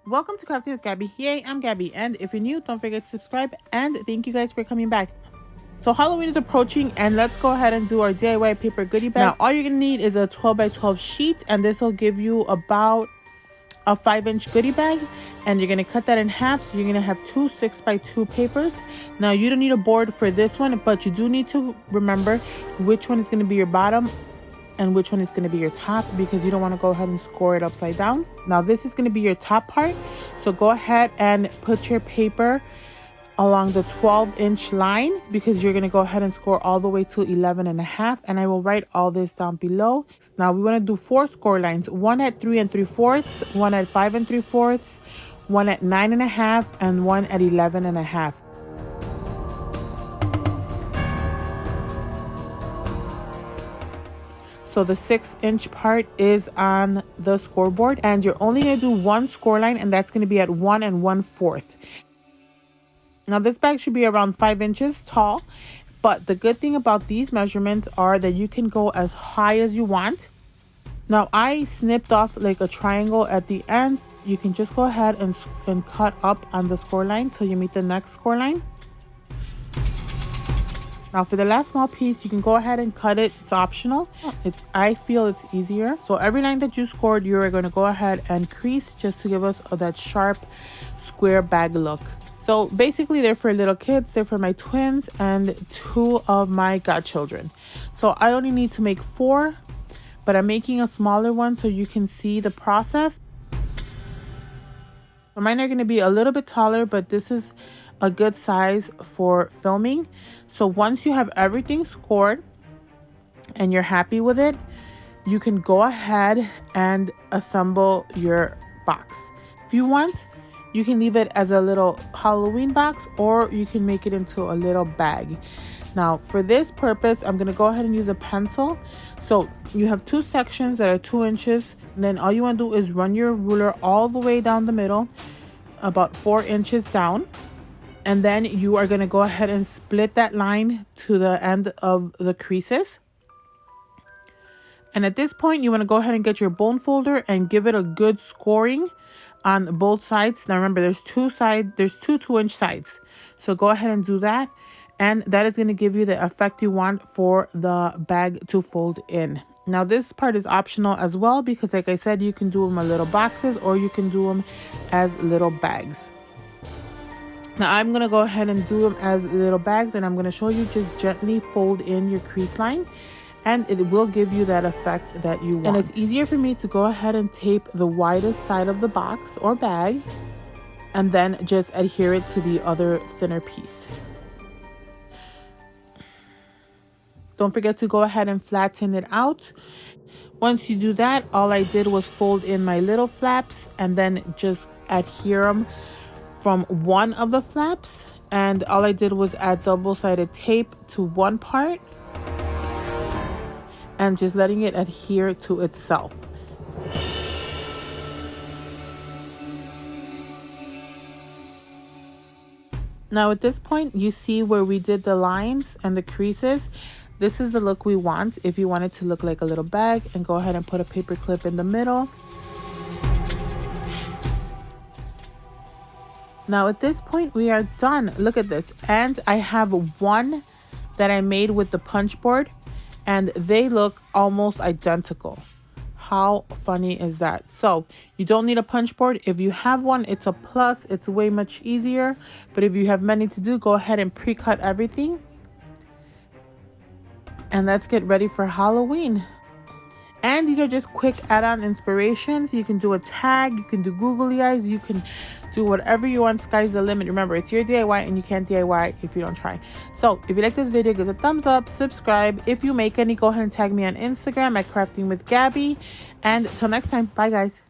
Welcome to Crafting with Gaby. Yay, I'm Gaby, and if you're new, don't forget to subscribe, and thank you guys for coming back. So Halloween is approaching, and let's go ahead and do our DIY paper goodie bag. Now all you're gonna need is a 12 by 12 sheet, and this will give you about a 5-inch goodie bag, and you're gonna cut that in half. So you're gonna have two 6 by 2 papers. Now you don't need a board for this one, but you do need to remember which one is gonna be your bottom and which one is going to be your top, because you don't want to go ahead and score it upside down. Now this is going to be your top part, so go ahead and put your paper along the 12-inch line, because you're going to go ahead and score all the way to 11.5, and I will write all this down below. Now we want to do 4 score lines, one at 3 3/4, one at 5 3/4, one at 9.5, and one at 11.5. So the 6-inch part is on the scoreboard, and you're only going to do one score line, and that's going to be at 1 1/4. Now this bag should be around 5 inches tall, but the good thing about these measurements are that you can go as high as you want. Now I snipped off like a triangle at the end. You can just go ahead and cut up on the score line till you meet the next score line. Now for the last small piece, you can go ahead and cut it. It's optional. I feel it's easier. So every line that you scored, you're going to go ahead and crease just to give us that sharp square bag look. So basically they're for little kids. They're for my twins and 2 of my godchildren. So I only need to make 4, but I'm making a smaller one so you can see the process. So mine are going to be a little bit taller, but this is a good size for filming. So once you have everything scored and you're happy with it, you can go ahead and assemble your box. If you want, you can leave it as a little Halloween box, or you can make it into a little bag. Now for this purpose, I'm going to go ahead and use a pencil. So you have 2 sections that are 2 inches. And then all you want to do is run your ruler all the way down the middle, about 4 inches down. And then you are going to go ahead and split that line to the end of the creases. And at this point, you want to go ahead and get your bone folder and give it a good scoring on both sides. Now remember, there's 2 2-inch sides. So go ahead and do that. And that is going to give you the effect you want for the bag to fold in. Now this part is optional as well, because like I said, you can do them as little boxes or you can do them as little bags. Now I'm going to go ahead and do them as little bags, and I'm going to show you just gently fold in your crease line, and it will give you that effect that you want. And it's easier for me to go ahead and tape the widest side of the box or bag and then just adhere it to the other thinner piece. Don't forget to go ahead and flatten it out. Once you do that, all I did was fold in my little flaps and then just adhere them from one of the flaps, and all I did was add double-sided tape to one part and just letting it adhere to itself. Now at this point, you see where we did the lines and the creases. This is the look we want. If you want it to look like a little bag, and go ahead and put a paper clip in the middle. Now at this point, we are done. Look at this. And I have one that I made with the punch board, and they look almost identical. How funny is that? So you don't need a punch board. If you have one, it's a plus. It's way much easier. But if you have many to do, go ahead and pre-cut everything. And let's get ready for Halloween. And these are just quick add-on inspirations. You can do a tag, you can do googly eyes, you can do whatever you want. Sky's the limit. Remember, it's your DIY, and you can't DIY if you don't try. So if you like this video, give it a thumbs up, subscribe. If you make any, go ahead and tag me on Instagram at Crafting with Gaby. And till next time, bye guys.